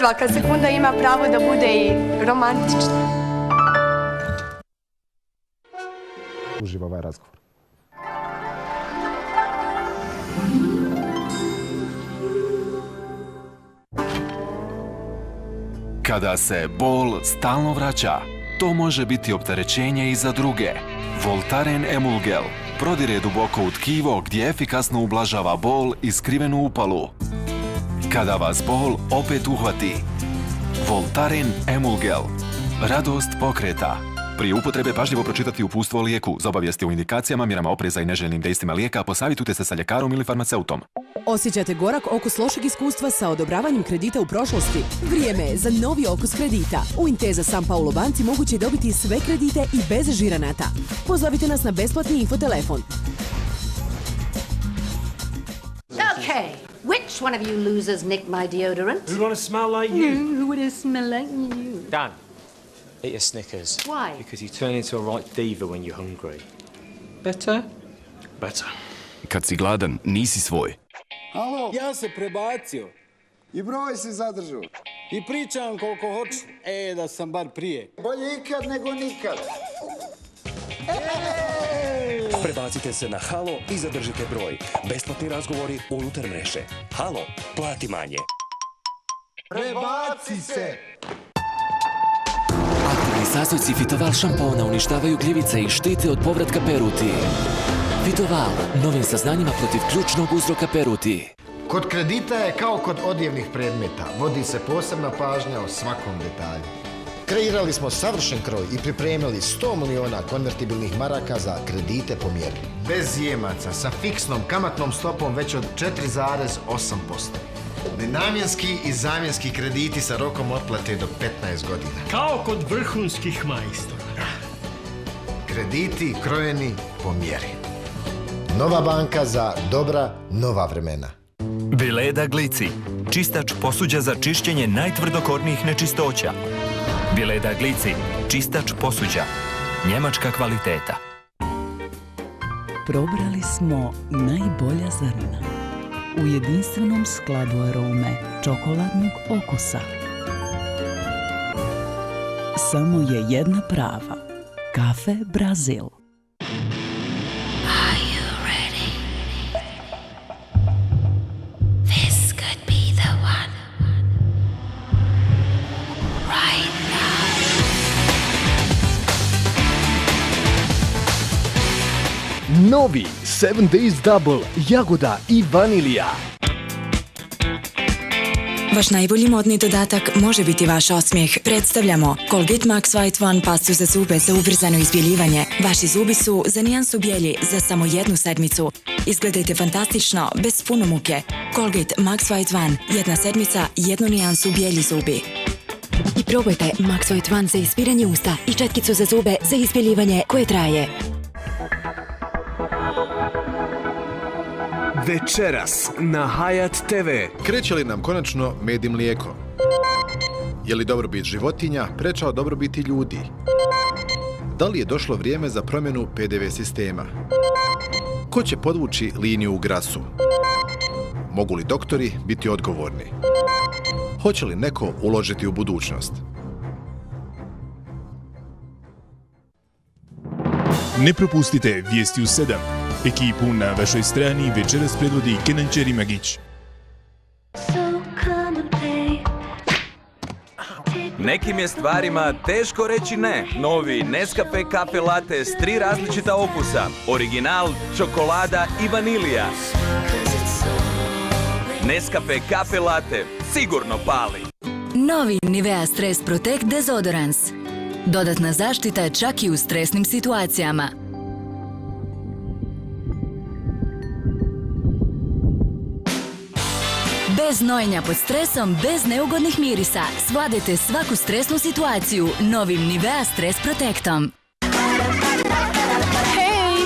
Svaka sekunda ima pravo da bude i romantična. Uživa ovaj razgovor. Kada se bol stalno vraća, to može biti opterećenje i za druge. Voltaren Emulgel prodire duboko u tkivo gdje efikasno ublažava bol i skrivenu upalu. Kada vas bol opet uhvati, Voltaren Emulgel. Radost pokreta. Prije upotrebe pažljivo pročitati uputstvo o lijeku. Za obavijesti o indikacijama, mjerama opreza i neželjenim dejstvima lijeka posavitujte se sa ljekarom ili farmaceutom. Osjećate gorak okus lošeg iskustva sa odobravanjem kredita u prošlosti? Vrijeme je za novi okus kredita. U Intesa San Paulo banci moguće je dobiti sve kredite i bez žiranata. Pozovite nas na besplatni infotelefon. Okay, which one of you losers nicked my deodorant? Who want to smell like you? Who would smell like you? Dan, eat a Snickers. Why? Because you turn into a right diva when you're hungry. Better? Better. Kad si gladan, nisi svoj. Alo, ja se prebacio. I broj si zadržao. I pričam koliko hoću. Da sam bar prije. Bolje ikad nego nikad. Prebacite se na Halo i zadržite broj. Besplatni razgovori unutar mreže. Halo, plati manje. Prebaci se! Aktivni sastojci Fitoval šampona uništavaju gljivice i štite od povratka peruti. Fitoval, novim saznanjima protiv ključnog uzroka peruti. Kod kredita je kao kod odjevnih predmeta. Vodi se posebna pažnja o svakom detalju. Kreirali smo savršen kroj i pripremili 100 miliona konvertibilnih maraka za kredite po mjeri. Bez jemaca, sa fiksnom kamatnom stopom već od 4,8%. Nenamjenski i zamjenski krediti sa rokom otplate do 15 godina. Kao kod vrhunskih majstora. Krediti krojeni po mjeri. Nova banka za dobra nova vremena. Vileda Glici. Čistač posuđa za čišćenje najtvrdokornijih nečistoća. Vileda Glici. Čistač posuđa. Njemačka kvaliteta. Probrali smo najbolja zrna u jedinstvenom skladu arome čokoladnog okusa. Samo je jedna prava. Kafe Brazil. Novi 7 Days Double, jagoda i vanilija. Vaš najbolji modni dodatak može biti vaš osmijeh. Predstavljamo Colgate Max White One pastu za zube za ubrzano izbjeljivanje. Vaši zubi su za nijansu bijelji za samo 1 sedmicu. Izgledajte fantastično, bez puno muke. Colgate Max White One, 1 sedmica, 1 nijansu bijelji zubi. I probajte Max White One za ispiranje usta i četkicu za zube za izbjeljivanje koje traje. Večeras na Hayat TV. Kreće li nam konačno med i mlijeko? Je li dobrobit životinja prečao dobrobiti ljudi? Da li je došlo vrijeme za promjenu PDV sistema? Ko će podvući liniju u Grasu? Mogu li doktori biti odgovorni? Hoće li neko uložiti u budućnost? Ne propustite Vijesti u 7. Ekipu na vašoj strani večeras predvodi Kenan Čerimagić. Nekim je stvarima teško reći ne. Novi Nescafe Cafe Latte s 3 različita okusa. Original, čokolada i vanilija. Nescafe Cafe Latte sigurno pali. Novi Nivea Stress Protect Dezodorans. Dodatna zaštita čak i u stresnim situacijama. Bez nojenja pod stresom, bez neugodnih mirisa. Svladajte svaku stresnu situaciju novim Nivea Stress Protectom. Hej!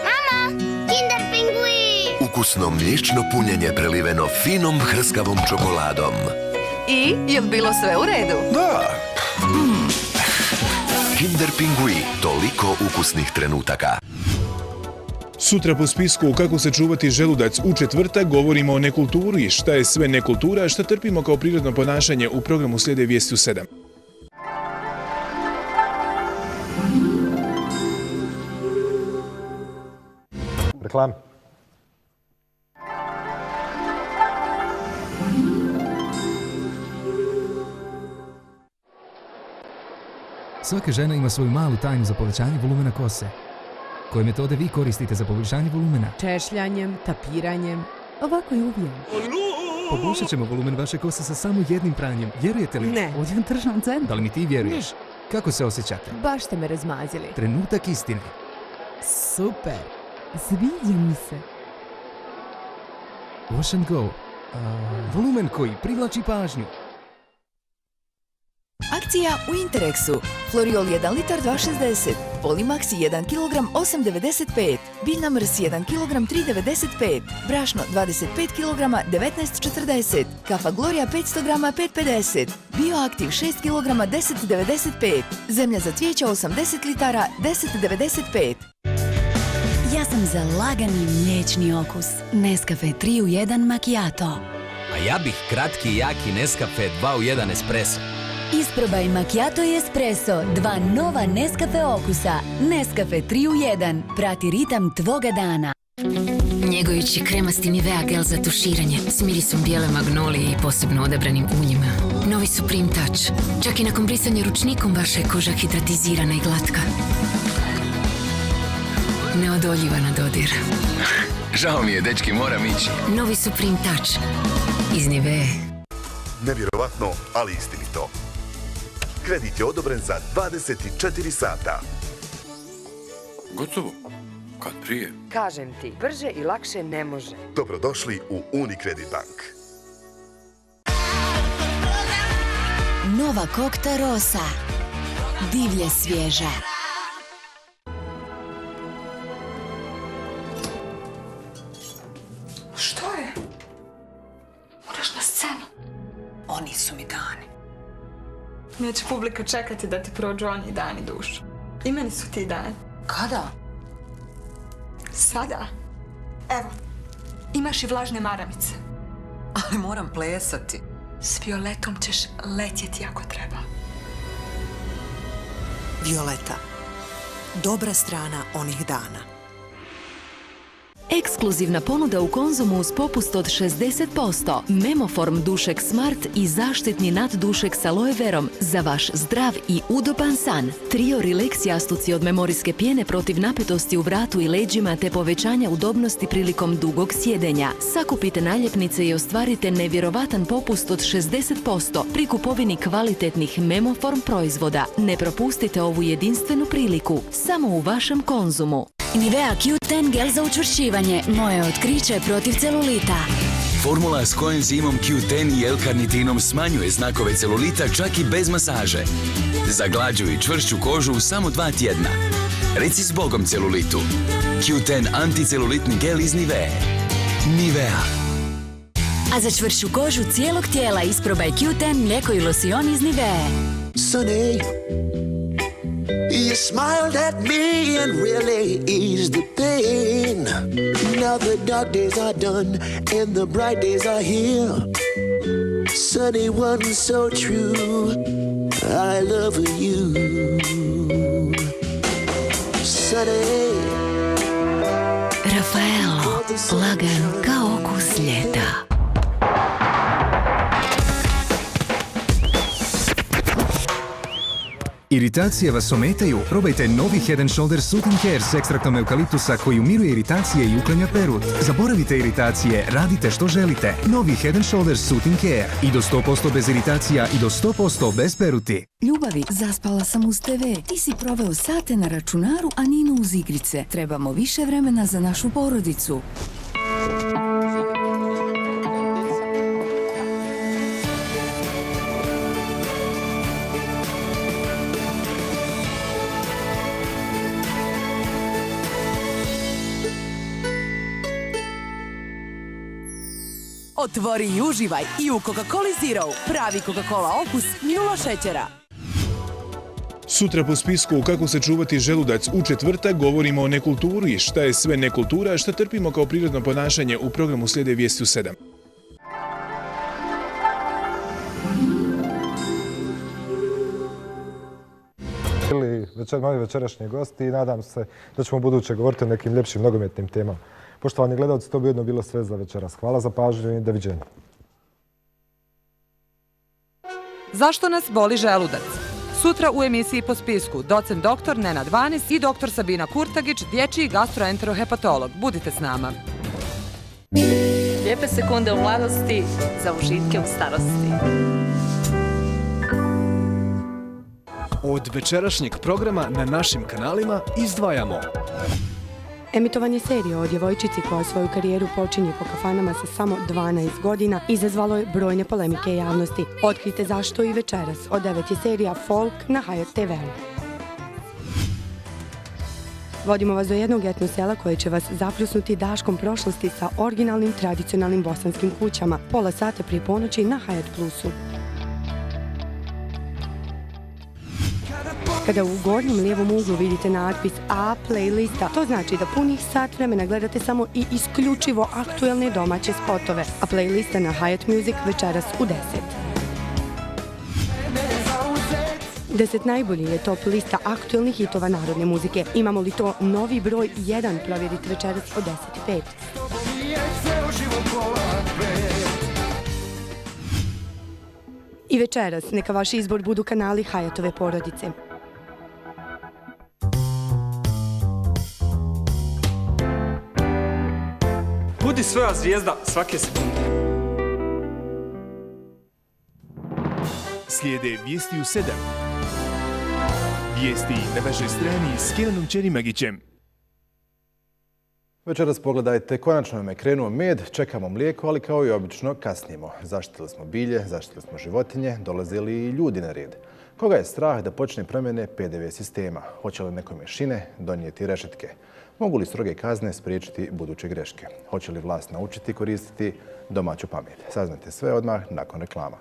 Mama, Kinder Pingui! Ukusno mliječno punjenje preliveno finom hrskavom čokoladom. I, je li bilo sve u redu? Da! Kinder Pingui, toliko ukusnih trenutaka. Sutra po spisku kako se čuvati želudac u četvrtak govorimo o nekulturi, šta je sve nekultura, šta trpimo kao prirodno ponašanje. U programu slijede Vijesti u 7. Reklam. Svaka žena ima svoju malu tajnu za povećanje volumena kose. Koje metode vi koristite za poboljšanje volumena? Češljanjem, tapiranjem, ovako je uvijek. Poboljšat ćemo volumen vaše kose sa samo jednim pranjem. Vjerujete li? Ne, odjem tržnom centru. Da li mi ti vjeruješ? Kako se osjećate? Baš ste me razmazili. Trenutak istine. Super. Sviđa mi se. Wash and go. Volumen koji privlači pažnju. Akcija u Interexu. Floriol 1 litar 2,60. Polimax 1 kg 8,95. Biljna mrs 1 kg 3,95. Brašno 25 kg 19,40. Kafa Gloria 500 g 5,50. Bioaktiv 6 kg 10,95. Zemlja za cvijeća 80 litara 10,95. Ja sam za lagani mliječni okus. Nescafe 3 u 1 macchiato. A ja bih kratki i jaki Nescafe 2 u 1 espresso. Isprobaj macchiato i espresso, dva nova Nescafe okusa. Nescafe 3 u 1. Prati ritam tvoga dana. Njegujući kremasti Nivea gel za tuširanje s mirisom bijele magnolije i posebno odabranim uljima. Novi Supreme Touch. Čak i nakon brisanja ručnikom vaša je koža hidratizirana i glatka. Neodoljiva na dodir. Žao mi je, dečki, moram ići. Novi Supreme Touch. Iz Nivea. Nevjerovatno, ali istinito. Kredit je odobren za 24 sata. Gotovo. Kad prije? Kažem ti, brže i lakše ne može. Dobrodošli u Unicredit Bank. Nova Kokta Rosa. Divlje svježa. Što je? Moraš na scenu. Oni su mi dani. Neće publika čekati da ti prođu oni dani, dušo. I meni su ti dani. Kada? Sada. Evo, imaš i vlažne maramice. Ali moram plesati. S Violetom ćeš letjeti ako treba. Violeta. Dobra strana onih dana. Ekskluzivna ponuda u Konzumu uz popust od 60%. Memoform dušek Smart i zaštitni naddušek s aloe verom za vaš zdrav i udoban san. Trio Relax jastuci od memorijske pjene protiv napetosti u vratu i leđima te povećanja udobnosti prilikom dugog sjedenja. Sakupite naljepnice i ostvarite nevjerovatan popust od 60% pri kupovini kvalitetnih Memoform proizvoda. Ne propustite ovu jedinstvenu priliku samo u vašem Konzumu. Nivea Q10 gel za učvršćivanje. Moje otkriće protiv celulita. Formula s koenzimom Q10 i L-karnitinom smanjuje znakove celulita čak i bez masaže. Zaglađuje i čvršću kožu u samo 2 tjedna. Reci s Bogom celulitu. Q10 anticelulitni gel iz Nivea. Nivea. A za čvršću kožu cijelog tijela isprobaj Q10 mlijeko i losion iz Nivea. Sunny, you smiled at me and really eased the pain. Now the dark days are done and the bright days are here. Sunny one, so true, I love you. Sunny, Rafaelo, lagan kao okus ljeta. Iritacije vas ometaju? Probajte novi Head & Shoulders Soothing Care s ekstraktom eukaliptusa koji umiruje iritacije i uklanja perut. Zaboravite iritacije, radite što želite. Novi Head & Shoulders Soothing Care. I do 100% bez iritacija i do 100% bez peruti. Ljubavi, zaspala sam uz TV. Ti si proveo sate na računaru, a Ninu uz igrice. Trebamo više vremena za našu porodicu. Otvori i uživaj i u Coca-Cola Zero. Pravi Coca-Cola okus, 0 šećera. Sutra po spisku kako sačuvati želudac, u četvrtak govorimo o nekulturi, šta je sve nekultura, šta trpimo kao prirodno ponašanje. U programu slijede vijesti u 7. Moji večerašnji gosti i nadam se da ćemo buduće govoriti o nekim ljepšim nogometnim temama. Poštovani gledalci, to bi ujedno bilo sve za večeras. Hvala za pažnju i doviđenja. Zašto nas boli želudac? Sutra u emisiji Po spisku docent dr. Nenad Vanis i dr. Sabina Kurtagić, dječji gastroenterohepatolog. Budite s nama. Lijepe sekunde u mladosti za užitke u starosti. Od večerašnjeg programa na našim kanalima izdvajamo Emitovanje serije o djevojčici koja svoju karijeru počinje po kafanama sa samo 12 godina izazvalo je brojne polemike javnosti. Otkrite zašto i večeras. Od 9 je serija Folk na Hayat TV-u. Vodimo vas do jednog etno sela koje će vas zapljusnuti daškom prošlosti sa originalnim tradicionalnim bosanskim kućama. Pola sata prije ponoći na Hayat Plusu. Kada u gornjem lijevom uglu vidite natpis A playlista, to znači da punih sat vremena gledate samo i isključivo aktuelne domaće spotove, a playlista na Hayat Music večeras u 10. 10 najbolji je top lista aktuelnih hitova narodne muzike. Imamo li to novi broj 1, provjerite večeras od 10:05. I večeras neka vaš izbor budu kanali Hayatove porodice. Budi svoja zvijezda svake sekunde. Slijede vijesti u 7. Vijesti na vašoj strani s Kenanom Čerimagićem. Večeras pogledajte, konačno nam je krenuo med, čekamo mlijeko, ali kao i obično kasnimo. Zaštitili smo bilje, zaštitili smo životinje, dolazili i ljudi na red. Koga je strah da počne promjene PDV sistema? Hoće li nekome šine donijeti rešetke? Mogu li stroge kazne spriječiti buduće greške? Hoće li vlast naučiti koristiti domaću pamet? Saznajte sve odmah nakon reklama.